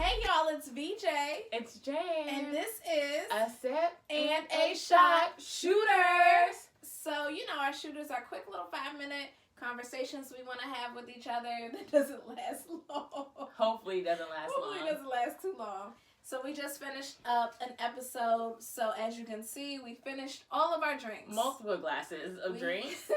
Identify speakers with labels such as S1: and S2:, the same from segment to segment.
S1: Hey y'all, it's VJ.
S2: It's Jame.
S1: And this is
S2: a sip
S1: and a shot shooters. So, our shooters are quick little 5-minute conversations we want to have with each other that doesn't last long.
S2: Hopefully it doesn't last long.
S1: Hopefully it doesn't last too long. So we just finished up an episode. So as you can see, we finished all of our drinks.
S2: Multiple glasses of drinks.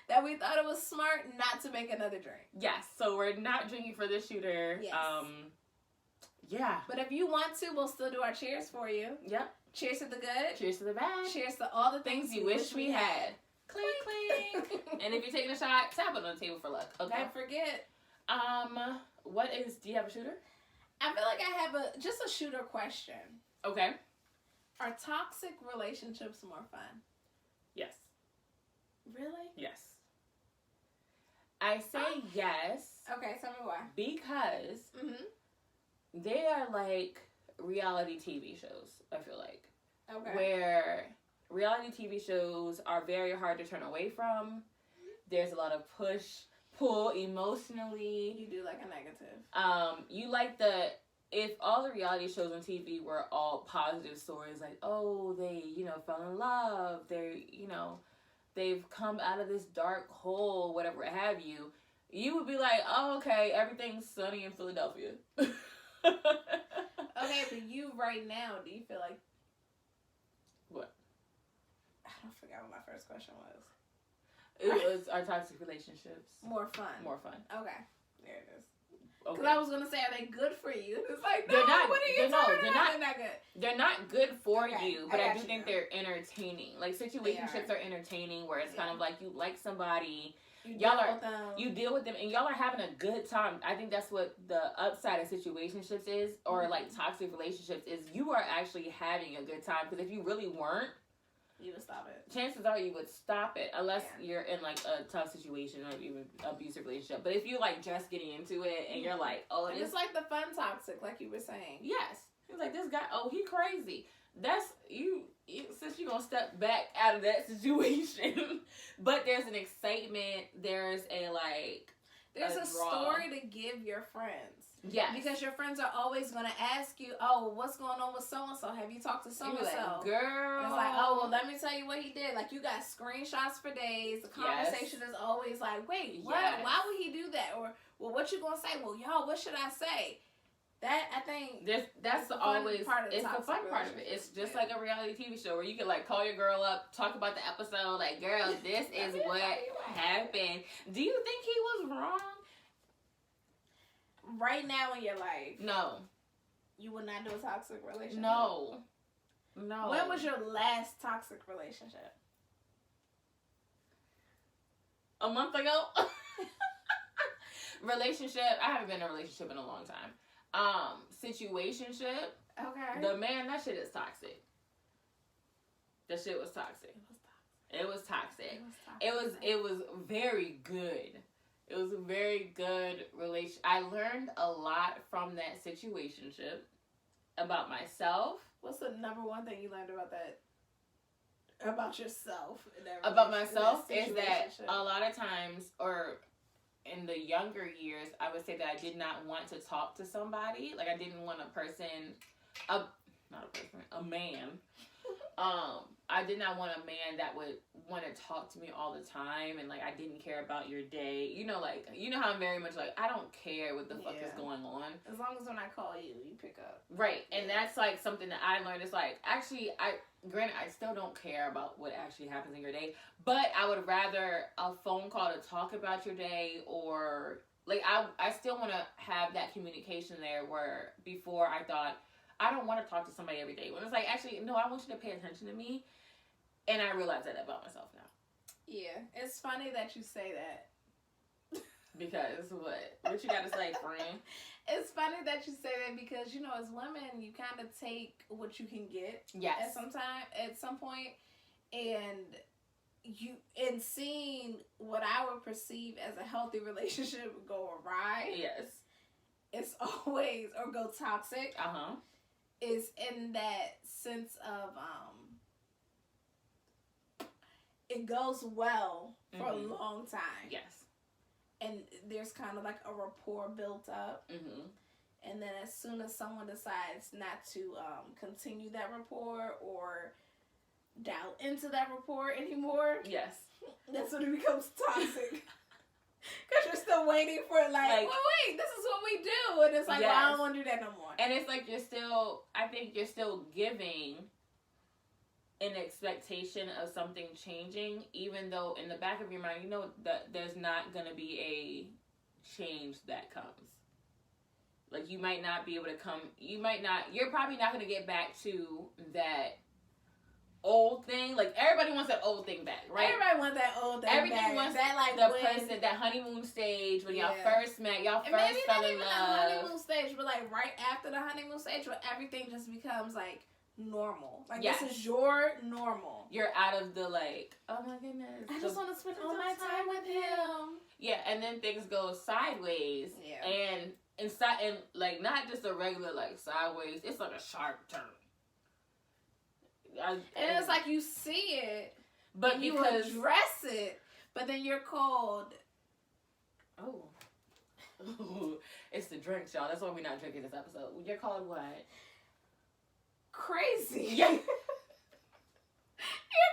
S1: That we thought it was smart not to make another drink.
S2: Yes, so we're not drinking for the shooter.
S1: Yes.
S2: Yeah.
S1: But if you want to, we'll still do our cheers for you.
S2: Yep.
S1: Cheers to the good.
S2: Cheers to the bad.
S1: Cheers to all the things
S2: you wish we had. Clink, clink. And if you're taking a shot, tap it on the table for luck. Okay.
S1: Don't forget.
S2: Do you have a shooter?
S1: I feel like I have just a shooter question.
S2: Okay.
S1: Are toxic relationships more fun?
S2: Yes.
S1: Really?
S2: Yes. I say yes.
S1: Okay, tell me why.
S2: Because they are like reality TV shows, I feel like.
S1: Okay.
S2: Where reality TV shows are very hard to turn away from. There's a lot of push, pull emotionally.
S1: You do like a negative.
S2: You like if all the reality shows on TV were all positive stories, like, oh, they, fell in love, they've come out of this dark hole, whatever have you, you would be like, oh, okay, everything's sunny in Philadelphia.
S1: Okay, but you right now, do you feel like...
S2: What?
S1: I forgot what my first question was.
S2: It was our toxic relationships.
S1: More fun.
S2: More fun.
S1: Okay, there it is.
S2: Because
S1: I was going to say, are they good for you? It's like, no,
S2: they're not,
S1: what are you talking about?
S2: They're
S1: not good.
S2: They're not good for you, but I do
S1: you
S2: think they're entertaining. Like, situationships are entertaining, where it's kind of like you like somebody, you deal with them, and y'all are having a good time. I think that's what the upside of situationships is, or like toxic relationships is, you are actually having a good time. Because if you really weren't,
S1: you would stop it.
S2: Chances are you would stop it, unless you're in like a tough situation or even abusive relationship. But if you're like just getting into it and you're like, oh,
S1: and it's like the fun toxic, like you were saying.
S2: Yes, he's like, this guy, oh, he crazy. That's you since you're gonna step back out of that situation. But there's an excitement. There's a
S1: story to give your friends.
S2: Yes.
S1: Because your friends are always going to ask you, oh, what's going on with so-and-so? Have you talked to so-and-so?
S2: Like, girl.
S1: And it's like, oh, well, let me tell you what he did. Like, you got screenshots for days. The conversation is always like, wait, what?
S2: Yes.
S1: Why would he do that? Or, well, what you going to say? Well, y'all, what should I say? That, I think,
S2: that's
S1: always part of it.
S2: It's the fun part of it. It's just like a reality TV show where you can, like, call your girl up, talk about the episode, like, girl, this is what happened. Do you think he was wrong?
S1: Right now in your life,
S2: no,
S1: you would not do a toxic relationship.
S2: No.
S1: When was your last toxic relationship?
S2: A month ago. Relationship. I haven't been in a relationship in a long time. Situationship.
S1: Okay.
S2: The man, that shit is toxic. That shit was toxic. It was toxic. It was very good. It was a very good relation. I learned a lot from that situationship about myself.
S1: What's the number one thing you learned about that? About yourself?
S2: About myself is that a lot of times, or in the younger years, I would say that I did not want to talk to somebody. Like, I didn't want a man. I did not want a man that would want to talk to me all the time, and like, I didn't care about your day. You know how I'm very much like, I don't care what the fuck is going on.
S1: As long as when I call you, you pick up.
S2: Right, and that's like something that I learned. It's like, actually, granted, I still don't care about what actually happens in your day, but I would rather a phone call to talk about your day, or like, I still want to have that communication there, where before I thought, I don't want to talk to somebody every day. When it's like, actually, no, I want you to pay attention to me. And I realize that about myself now.
S1: Yeah. It's funny that you say that.
S2: Because what you got to say, friend?
S1: It's funny that you say that because, as women, you kind of take what you can get.
S2: Yes.
S1: At some point. And seeing what I would perceive as a healthy relationship go awry.
S2: Yes.
S1: It's always, or go toxic.
S2: Uh-huh.
S1: Is in that sense of it goes well for a long time.
S2: Yes.
S1: And there's kind of like a rapport built up.
S2: Mm-hmm.
S1: and then as soon as someone decides not to continue that rapport or dial into that rapport anymore,
S2: yes,
S1: that's when it becomes toxic. Because you're still waiting for like, well, wait, this is what we do, and it's like, well, I don't want to do that no more.
S2: And it's like I think you're still giving an expectation of something changing, even though in the back of your mind, you know that there's not going to be a change that comes. Like, you might not be able to you're probably not going to get back to that old thing. Like, everybody wants that old thing back, right?
S1: Everybody wants that old thing
S2: Everything
S1: back.
S2: wants
S1: that, like,
S2: person, that honeymoon stage when y'all first met, y'all
S1: and
S2: first
S1: maybe
S2: fell
S1: not
S2: in
S1: even
S2: love.
S1: the honeymoon stage, but like right after the honeymoon stage, where everything just becomes like normal. Like, this is your normal.
S2: You're out of the like, oh my goodness,
S1: I just want to spend all my time with him.
S2: Yeah, and then things go sideways.
S1: Yeah.
S2: And inside, and like, not just a regular like sideways, it's like a sharp turn.
S1: And it's like you see it,
S2: but
S1: and you address it, but then you're cold.
S2: Oh. It's the drinks, y'all. That's why we're not drinking this episode. You're called what?
S1: Crazy.
S2: Yeah.
S1: You're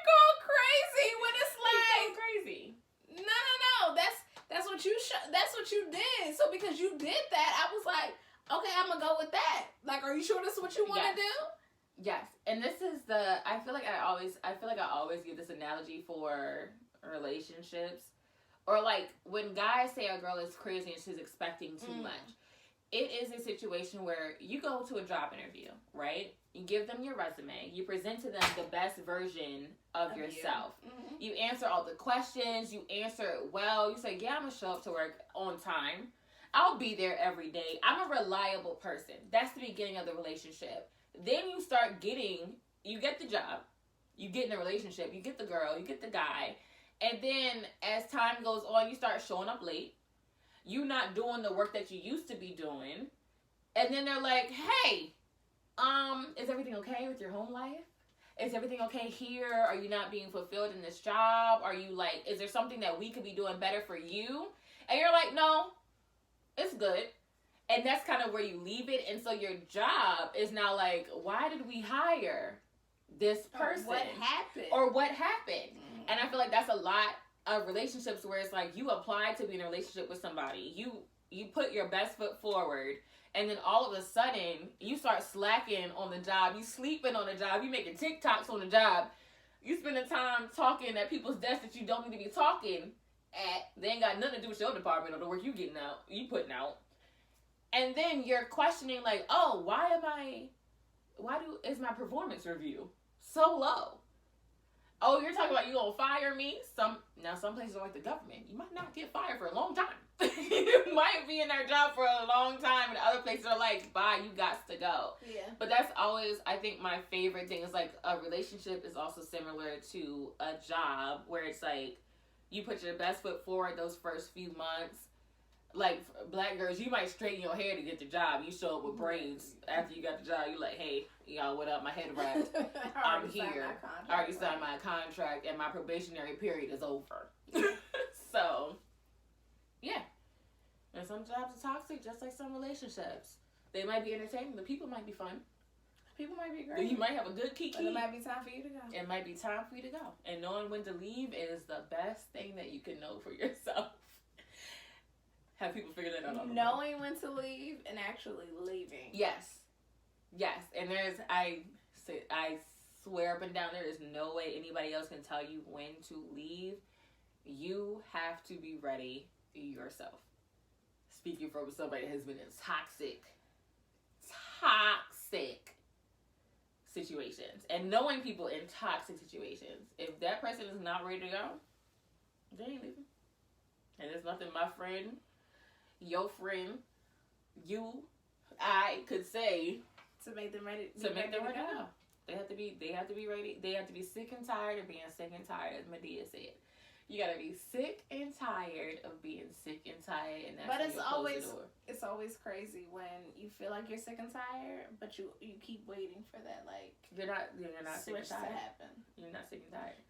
S1: called crazy when it's like
S2: crazy.
S1: No. That's what you that's what you did. So because you did that, I was like, okay, I'm gonna go with that. Like, are you sure this is what you want to do?
S2: Yes. And this is I feel like I always give this analogy for relationships, or like when guys say a girl is crazy and she's expecting too much. It is a situation where you go to a job interview, right? You give them your resume. You present to them the best version of yourself. You answer all the questions. You answer it well. You say, yeah, I'm going to show up to work on time. I'll be there every day. I'm a reliable person. That's the beginning of the relationship. Then you get the job. You get in a relationship. You get the girl. You get the guy. And then as time goes on, you start showing up late. You not doing the work that you used to be doing. And then they're like, hey, is everything okay with your home life? Is everything okay here? Are you not being fulfilled in this job? Are you like, is there something that we could be doing better for you? And you're like, no, it's good. And that's kind of where you leave it. And so your job is now like, why did we hire this person? Or what happened? And I feel like that's a lot of relationships where it's like you apply to be in a relationship with somebody. You put your best foot forward, and then all of a sudden you start slacking on the job. You sleeping on the job. You making TikToks on the job. You spending time talking at people's desks that you don't need to be talking at. They ain't got nothing to do with your department or the work you putting out. And then you're questioning like, oh, is my performance review so low? Oh, you're talking about you gonna fire me? Some places are like the government. You might not get fired for a long time. You might be in their job for a long time, and other places are like, bye, you got to go.
S1: Yeah.
S2: But that's always, I think, my favorite thing is like a relationship is also similar to a job where it's like you put your best foot forward those first few months. Like, Black girls, you might straighten your hair to get the job. You show up with braids after you got the job. You like, hey, y'all, what up? My head wrapped. I'm here. I already signed my contract, and my probationary period is over. So, yeah. And some jobs are toxic, just like some relationships. They might be entertaining. The people might be fun.
S1: People might be great.
S2: You might have a good kiki.
S1: But it might be time for you to go.
S2: It might be time for you to go. And knowing when to leave is the best thing that you can know for yourself. Have people figure that out?
S1: Knowing when to leave and actually leaving.
S2: Yes. And I swear up and down, there is no way anybody else can tell you when to leave. You have to be ready yourself. Speaking from somebody that has been in toxic situations. And knowing people in toxic situations, if that person is not ready to go, they ain't leaving. And there's nothing my friend, your friend, I could say
S1: to make them ready
S2: to go. They have to be ready. They have to be sick and tired of being sick and tired, as Medea said. You gotta be sick and tired of being sick and tired, and that's
S1: but
S2: when
S1: it's always crazy when you feel like you're sick and tired, but you keep waiting for that you're not sick and tired. To happen. You're not sick and tired.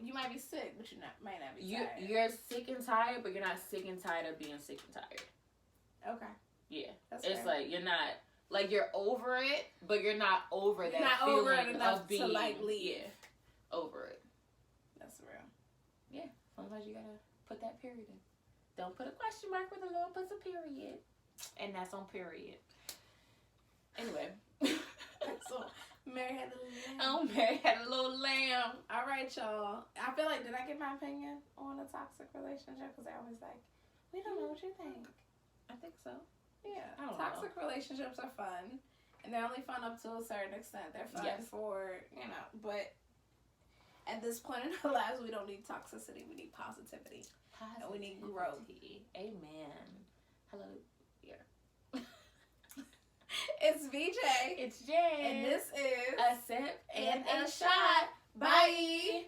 S1: You might be sick, but might not be tired.
S2: You're sick and tired, but you're not sick and tired of being sick and tired.
S1: Okay.
S2: Yeah. It's fair. Like, you're not, like, you're over it, but you're not over that
S1: not
S2: feeling
S1: over it enough
S2: of being,
S1: to, like, leave.
S2: Yeah, over it.
S1: That's real.
S2: Yeah. Sometimes you gotta put that period in. Don't put a question mark where the Lord puts a period. And that's on period. Anyway.
S1: So, Mary had a little lamb.
S2: Oh, Mary had a little lamb.
S1: All right, y'all. I feel like, did I get my opinion on a toxic relationship? Because they're always like, we don't know what you think.
S2: I think so.
S1: Yeah. Toxic relationships are fun. And they're only fun up to a certain extent. They're fun for, you know, but at this point in our lives, we don't need toxicity. We need positivity. And we need growth.
S2: Amen. Hello. Yeah.
S1: It's VJ.
S2: It's Jame.
S1: And this is
S2: A Sip and a
S1: Shot. Bye.